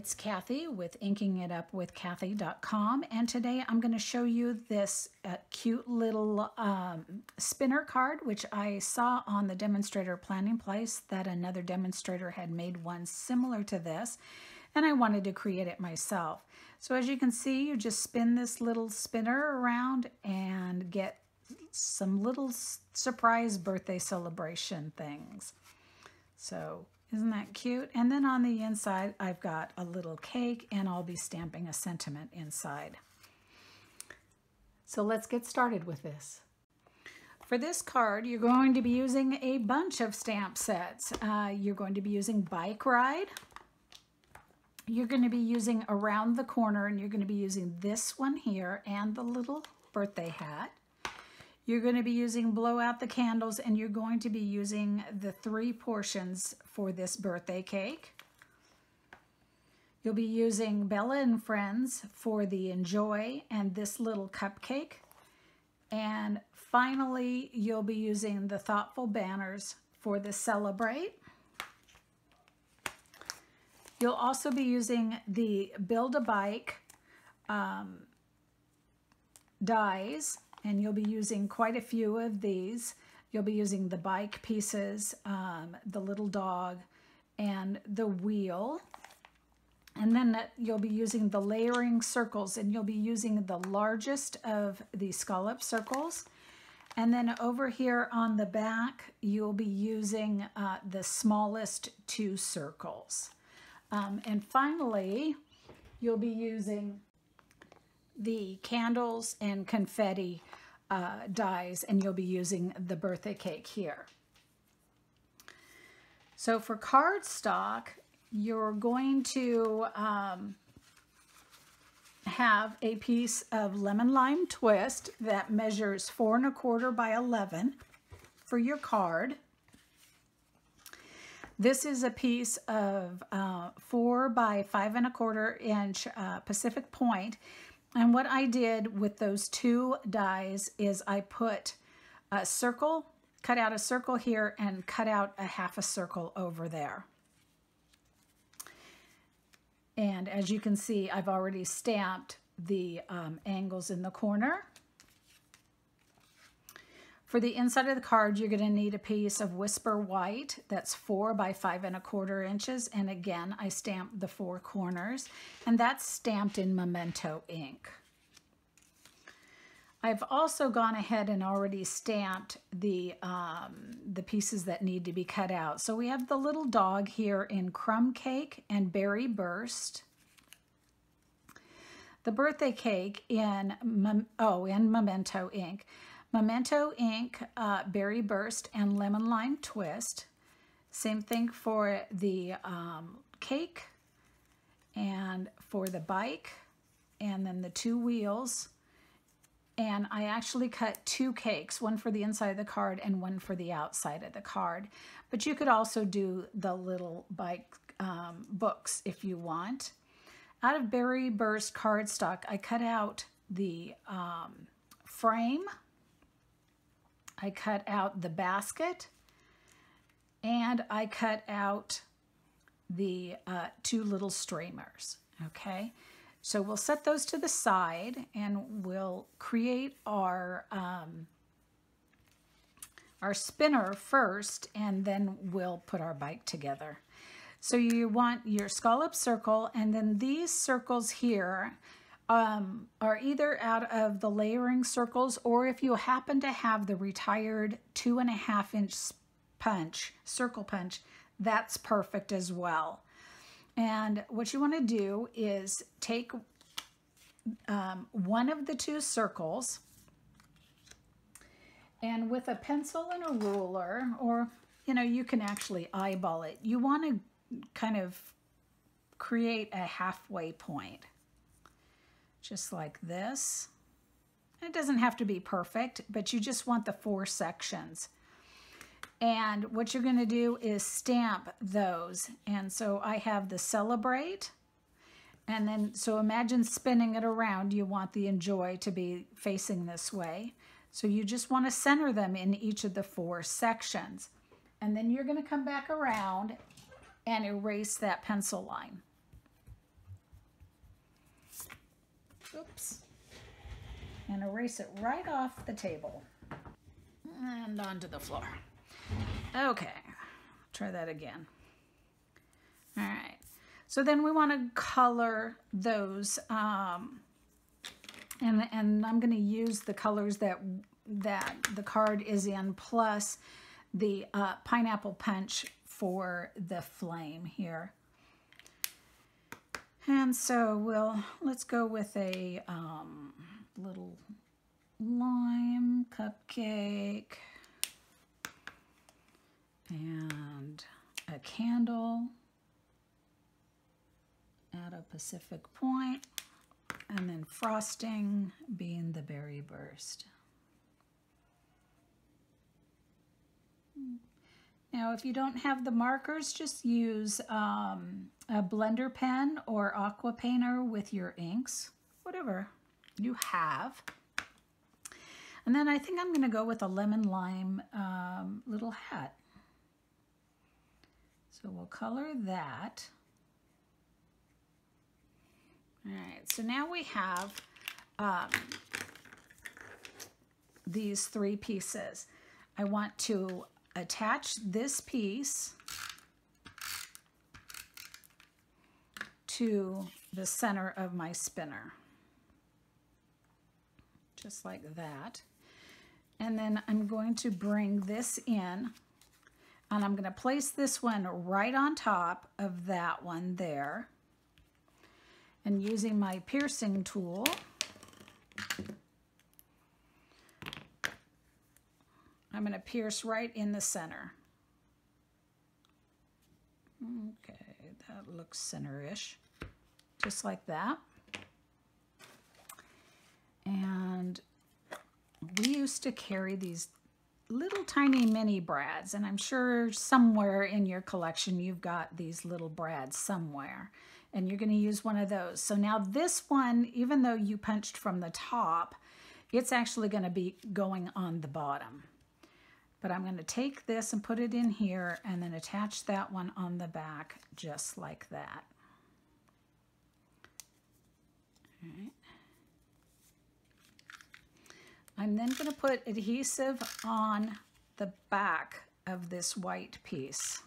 it's Cathy with inkingitupwithcathy.com, and today I'm going to show you this cute little spinner card, which I saw on the demonstrator planning place that another demonstrator had made one similar to this, and I wanted to create it myself. So as you can see, you just spin this little spinner around and get some little surprise birthday celebration things. So isn't that cute? And then on the inside, I've got a little cake, and I'll be stamping a sentiment inside. So let's get started with this. For this card, you're going to be using a bunch of stamp sets. You're going to be using Bike Ride. You're going to be using Around the Corner, and you're going to be using this one here and the little birthday hat. You're going to be using Blow Out the Candles, and you're going to be using the 3 portions for this birthday cake. You'll be using Bella and Friends for the Enjoy and this little cupcake. And finally, you'll be using the Thoughtful Banners for the Celebrate. You'll also be using the Build a Bike dies, and you'll be using quite a few of these. You'll be using the bike pieces, the little dog, and the wheel. And then you'll be using the layering circles, and you'll be using the largest of the scallop circles. And then over here on the back, you'll be using the smallest 2 circles. And finally, you'll be using the candles and confetti dies, and you'll be using the birthday cake here. So for cardstock, you're going to have a piece of lemon lime twist that measures 4 1/4 by 11 for your card. This is a piece of 4 by 5 1/4 inch Pacific point. And what I did with those 2 dies is I put a circle, cut out a circle here, and cut out a half a circle over there. And as you can see, I've already stamped the angles in the corner. For the inside of the card, you're going to need a piece of Whisper White that's 4 by 5 1/4 inches. And again, I stamped the 4 corners, and that's stamped in Memento ink. I've also gone ahead and already stamped the pieces that need to be cut out. So we have the little dog here in Crumb Cake and Berry Burst. The birthday cake in Memento ink. Memento ink, Berry Burst, and Lemon Lime Twist. Same thing for the cake and for the bike, and then the 2 wheels. And I actually cut 2 cakes, one for the inside of the card and one for the outside of the card. But you could also do the little bike books if you want. Out of Berry Burst cardstock, I cut out the frame. I cut out the basket, and I cut out the 2 little streamers, okay? So we'll set those to the side, and we'll create our spinner first, and then we'll put our bike together. So you want your scallop circle, and then these circles here are either out of the layering circles, or if you happen to have the retired 2 1/2 inch circle punch, that's perfect as well. And what you want to do is take one of the 2 circles, and with a pencil and a ruler, or you can actually eyeball it, you want to kind of create a halfway point. Just like this. It doesn't have to be perfect, but you just want the 4 sections. And what you're going to do is stamp those. And so I have the Celebrate, and then so imagine spinning it around. You want the Enjoy to be facing this way. So you just want to center them in each of the 4 sections. And then you're going to come back around and erase that pencil line. Oops. And erase it right off the table and onto the floor. Okay, try that again. All right, so then we want to color those, and I'm going to use the colors that the card is in, plus the pineapple punch for the flame here. And so let's go with a little lime cupcake and a candle at a Pacific Point, and then frosting being the berry burst. Now, if you don't have the markers, just use a blender pen or aqua painter with your inks, whatever you have. And then I think I'm going to go with a lemon lime little hat. So we'll color that. All right, so now we have these three pieces. I want to attach this piece to the center of my spinner, just like that. And then I'm going to bring this in, and I'm going to place this one right on top of that one there. And using my piercing tool, I'm going to pierce right in the center. Okay, that looks center-ish, just like that. And we used to carry these little tiny mini brads, and I'm sure somewhere in your collection you've got these little brads somewhere, and you're going to use one of those. So now this one, even though you punched from the top, it's actually going to be going on the bottom. But I'm going to take this and put it in here and then attach that one on the back just like that. All right. I'm then going to put adhesive on the back of this white piece.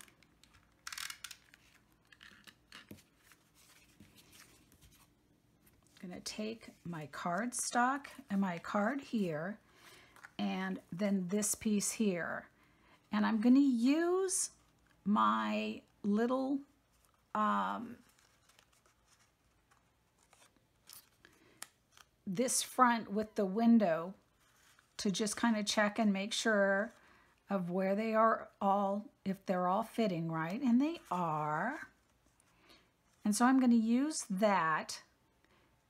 I'm going to take my cardstock and my card here, and then this piece here. And I'm going to use my little this front with the window to just kind of check and make sure of where they are all, if they're all fitting right, and they are. And so I'm going to use that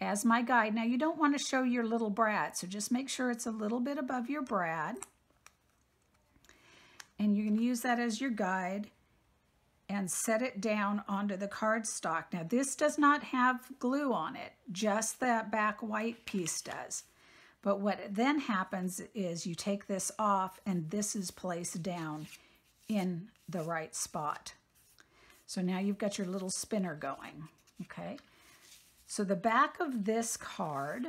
as my guide. Now, you don't want to show your little brad, so just make sure it's a little bit above your brad. And you're going to use that as your guide and set it down onto the cardstock. Now, this does not have glue on it, just that back white piece does. But what then happens is you take this off and this is placed down in the right spot. So now you've got your little spinner going, okay? So the back of this card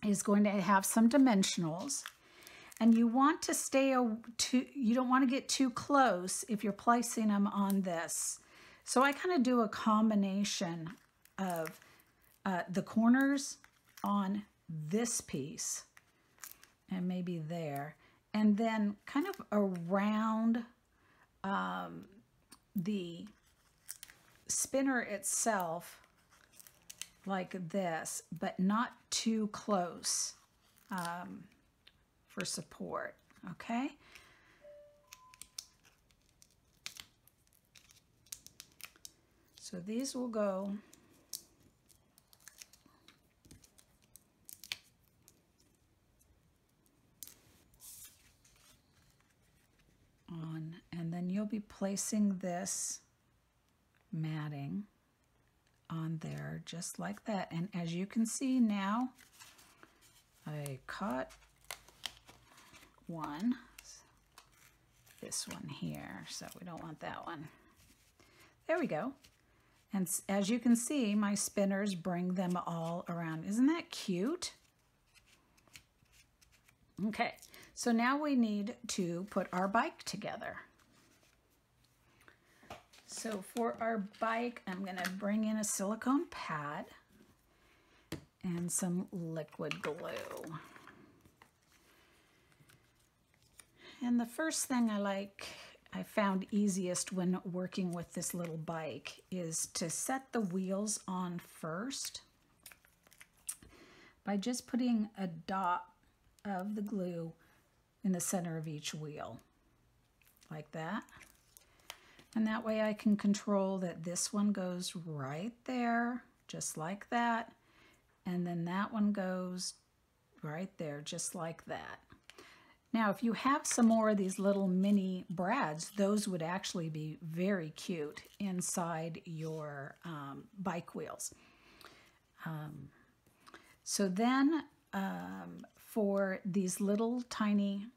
is going to have some dimensionals, and you want to stay, you don't want to get too close if you're placing them on this. So I kind of do a combination of the corners on this piece and maybe there, and then kind of around the spinner itself like this, but not too close for support, okay? So these will go on, and then you'll be placing this matting on there just like that. And as you can see now, I caught one, this one here, so we don't want that one. There we go. And as you can see, my spinners bring them all around. Isn't that cute? Okay, so now we need to put our bike together. So for our bike, I'm going to bring in a silicone pad and some liquid glue. And the first thing I found easiest when working with this little bike is to set the wheels on first by just putting a dot of the glue in the center of each wheel, like that. And that way I can control that this one goes right there, just like that. And then that one goes right there, just like that. Now, if you have some more of these little mini brads, those would actually be very cute inside your bike wheels. So then for these little tiny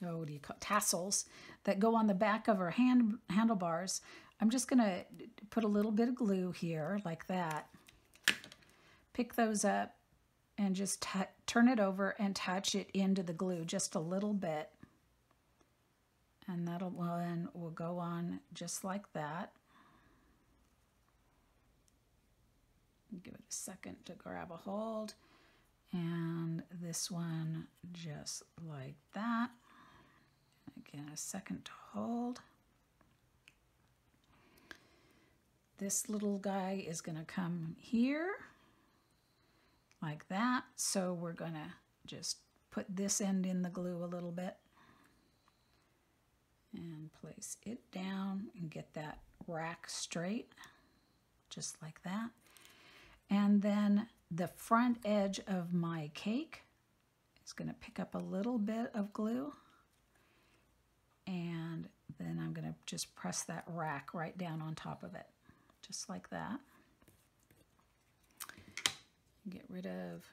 what do you call it? Tassels that go on the back of our handlebars, I'm just going to put a little bit of glue here like that. Pick those up and just turn it over and touch it into the glue just a little bit. And that'll one will go on just like that. Give it a second to grab a hold. And this one just like that. Again, a second to hold. This little guy is going to come here like that. So we're going to just put this end in the glue a little bit and place it down and get that rack straight, just like that. And then the front edge of my cake is going to pick up a little bit of glue, and then I'm going to just press that rack right down on top of it, just like that. Get rid of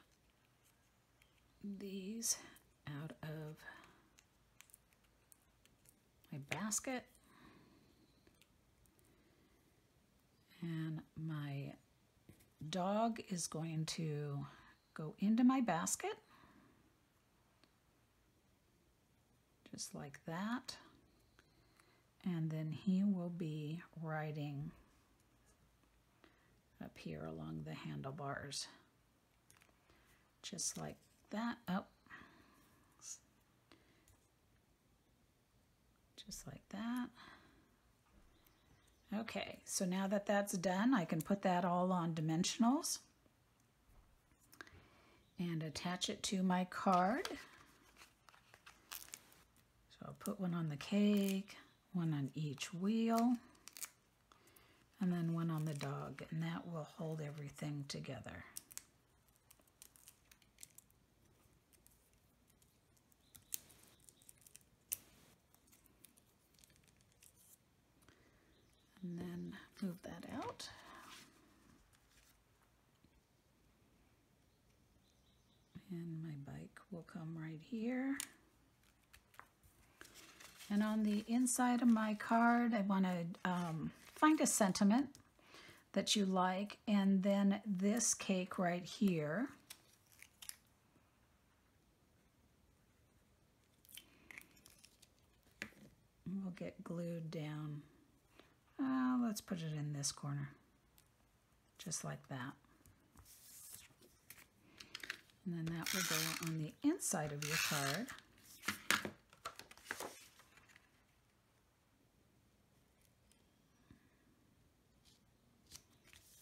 these out of my basket. And my dog is going to go into my basket, just like that. And then he will be riding up here along the handlebars, just like that. Oh, just like that. Okay, so now that that's done, I can put that all on dimensionals and attach it to my card. So I'll put one on the cake, one on each wheel, and then one on the dog, and that will hold everything together. And then move that out. And my bike will come right here. And on the inside of my card, I want to find a sentiment that you like, and then this cake right here. Will get glued down. Let's put it in this corner, just like that. And then that will go on the inside of your card.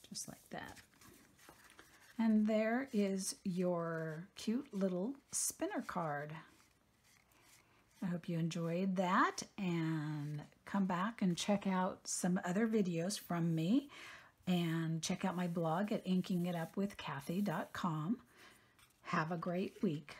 Just like that. And there is your cute little spinner card. I hope you enjoyed that, and come back and check out some other videos from me, and check out my blog at inkingitupwithcathy.com. Have a great week.